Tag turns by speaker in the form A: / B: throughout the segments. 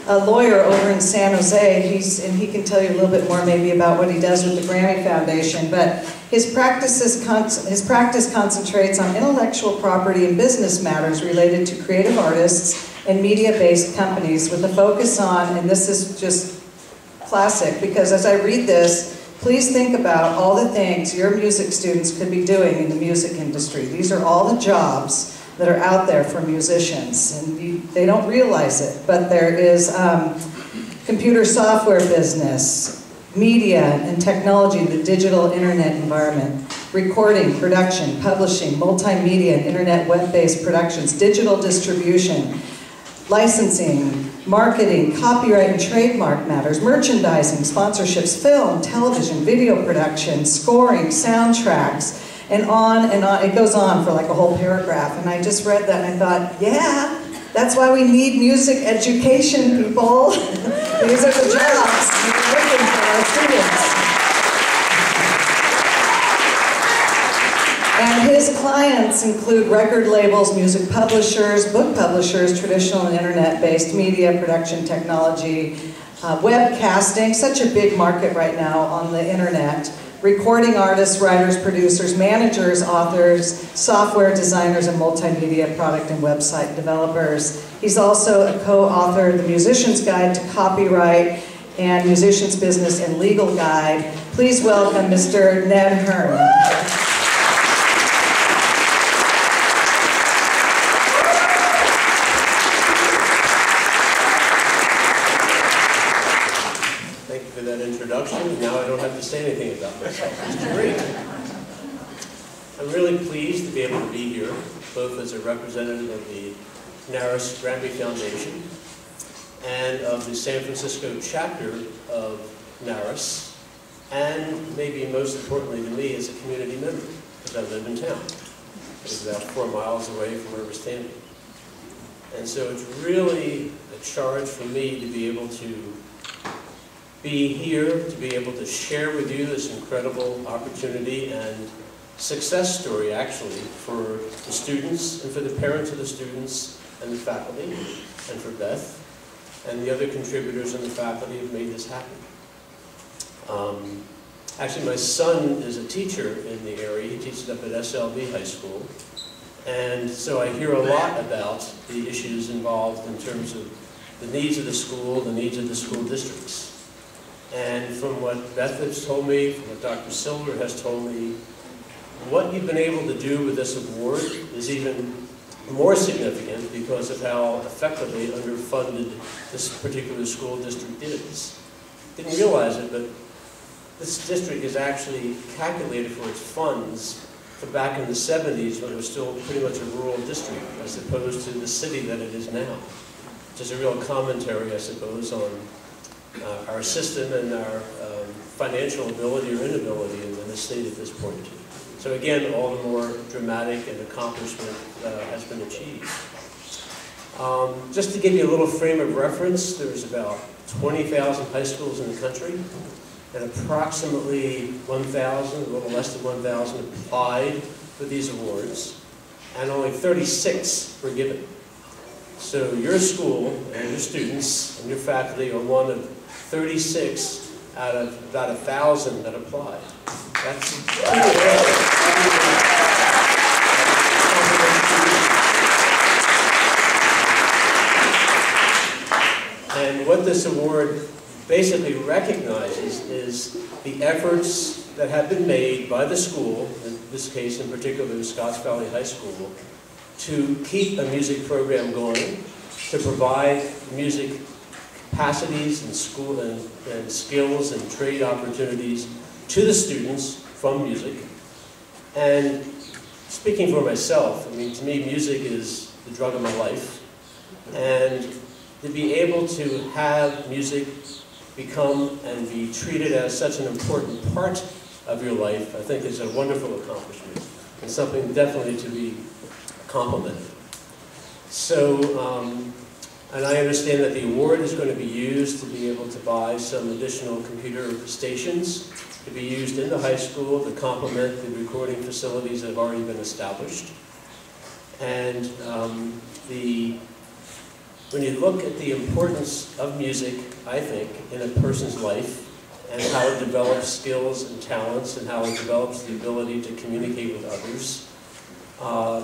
A: a lawyer over in San Jose. And he can tell you a little bit more maybe about what he does with the Grammy Foundation, but his practice concentrates on intellectual property and business matters related to creative artists and media-based companies with a focus on, and this is just classic, because as I read this, please think about all the things your music students could be doing in the music industry. These are all the jobs that are out there for musicians, and they don't realize it, but there is computer software business, media and technology in the digital internet environment, recording, production, publishing, multimedia and internet web-based productions, digital distribution, licensing, marketing, copyright and trademark matters, merchandising, sponsorships, film, television, video production, scoring, soundtracks, and on. It goes on for like a whole paragraph. And I just read that and I thought, yeah, that's why we need music education, people. These are the jobs we're looking for our students. And his clients include record labels, music publishers, book publishers, traditional and internet-based media, production technology, webcasting, such a big market right now on the internet, recording artists, writers, producers, managers, authors, software designers, and multimedia product and website developers. He's also a co-author of The Musician's Guide to Copyright and Musician's Business and Legal Guide. Please welcome Mr. Ned Hearn.
B: Introduction. Now I don't have to say anything about myself. It's great. I'm really pleased to be able to be here, both as a representative of the NARIS Grammy Foundation and of the San Francisco chapter of NARIS, and maybe most importantly to me as a community member, because I live in town. It's about 4 miles away from where we're standing. And so it's really a charge for me to be able to be here, to be able to share with you this incredible opportunity and success story, actually, for the students and for the parents of the students and the faculty, and for Beth and the other contributors and the faculty who've made this happen. Actually, my son is a teacher in the area. He teaches up at SLB High School. And so I hear a lot about the issues involved in terms of the needs of the school, the needs of the school districts. And from what Beth has told me, from what Dr. Silver has told me, what you've been able to do with this award is even more significant because of how effectively underfunded this particular school district is. Didn't realize it, but this district is actually calculated for its funds for back in the 70s when it was still pretty much a rural district as opposed to the city that it is now. Which is a real commentary, I suppose, on our system and our financial ability or inability in the state at this point. So again, all the more dramatic an accomplishment has been achieved. Just to give you a little frame of reference, there's about 20,000 high schools in the country, and approximately 1,000, a little less than 1,000, applied for these awards, and only 36 were given. So your school and your students and your faculty are one of 36 out of about 1,000 that applied. That's pretty rare. And what this award basically recognizes is the efforts that have been made by the school, in this case in particular Scotts Valley High School, to keep a music program going, to provide music capacities and school and skills and trade opportunities to the students from music. And speaking for myself, I mean, to me, music is the drug of my life. And to be able to have music become and be treated as such an important part of your life, I think is a wonderful accomplishment and something definitely to be complimented. So, and I understand that the award is going to be used to be able to buy some additional computer stations to be used in the high school to complement the recording facilities that have already been established. And the when you look at the importance of music, I think, in a person's life, and how it develops skills and talents, and how it develops the ability to communicate with others,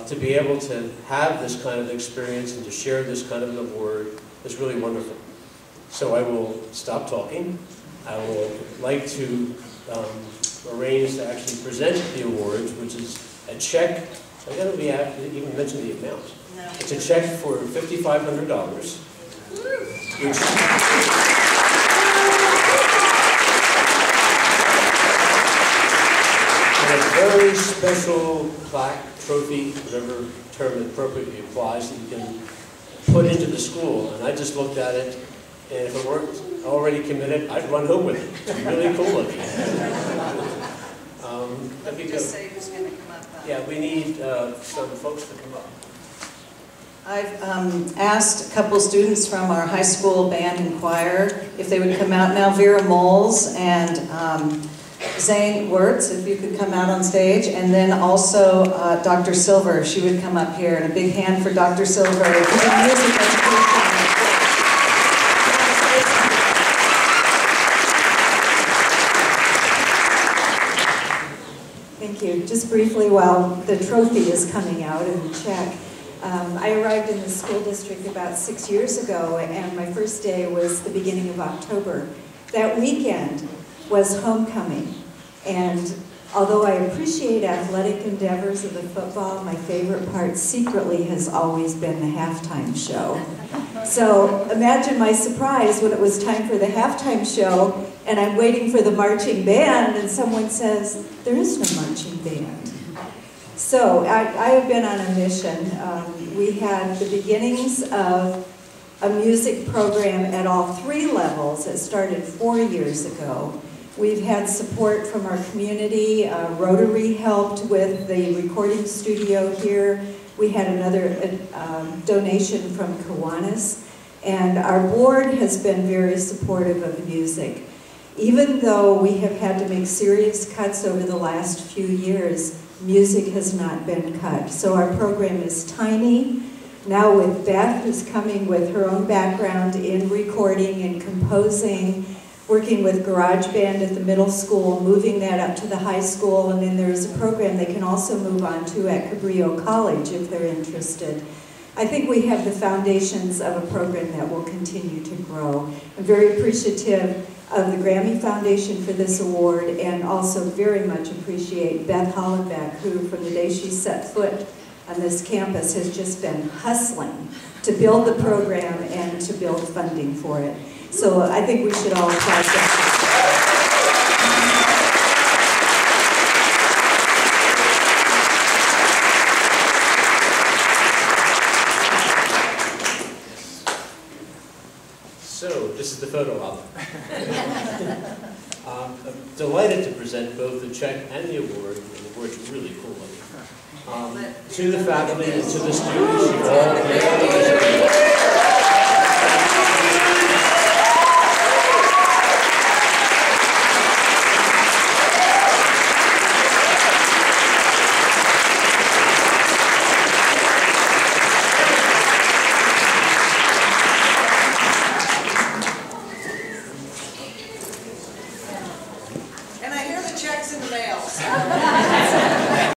B: to be able to have this kind of experience and to share this kind of an award is really wonderful. So I will stop talking. I will like to arrange to actually present the awards, which is a check. I gotta be able to even mention the amount. No. It's a check for $5,500, which and a very special plaque, trophy, whatever term appropriately applies, that you can put into the school. And I just looked at it, and if it weren't already committed, I'd run home with it. It's really cool looking.
A: Let me just say who's going to come up.
B: Yeah, we need some folks to come up.
A: I've asked a couple students from our high school band and choir if they would come out now. Vera Moles and Zane Wirtz, if you could come out on stage. And then also Dr. Silver, if she would come up here. And a big hand for Dr. Silver.
C: Thank you. Just briefly, while the trophy is coming out in the check, I arrived in the school district about 6 years ago, and my first day was the beginning of October. That weekend was homecoming, and although I appreciate athletic endeavors of the football, my favorite part secretly has always been the halftime show. So imagine my surprise when it was time for the halftime show, and I'm waiting for the marching band, and someone says, there is no marching band. So I have been on a mission. We had the beginnings of a music program at all 3 levels. It started 4 years ago. We've had support from our community. Rotary helped with the recording studio here. We had another donation from Kiwanis. And our board has been very supportive of music. Even though we have had to make serious cuts over the last few years, music has not been cut. So our program is tiny. Now with Beth, who's coming with her own background in recording and composing, working with GarageBand at the middle school, moving that up to the high school, and then there's a program they can also move on to at Cabrillo College if they're interested. I think we have the foundations of a program that will continue to grow. I'm very appreciative of the Grammy Foundation for this award, and also very much appreciate Beth Hollenbeck, who from the day she set foot on this campus has just been hustling to build the program and to build funding for it. So I think we should all applaud Beth.
B: So, this is the photo album. I'm delighted to present both the check and the award. The award's really cool looking. To the faculty and to the students, you've all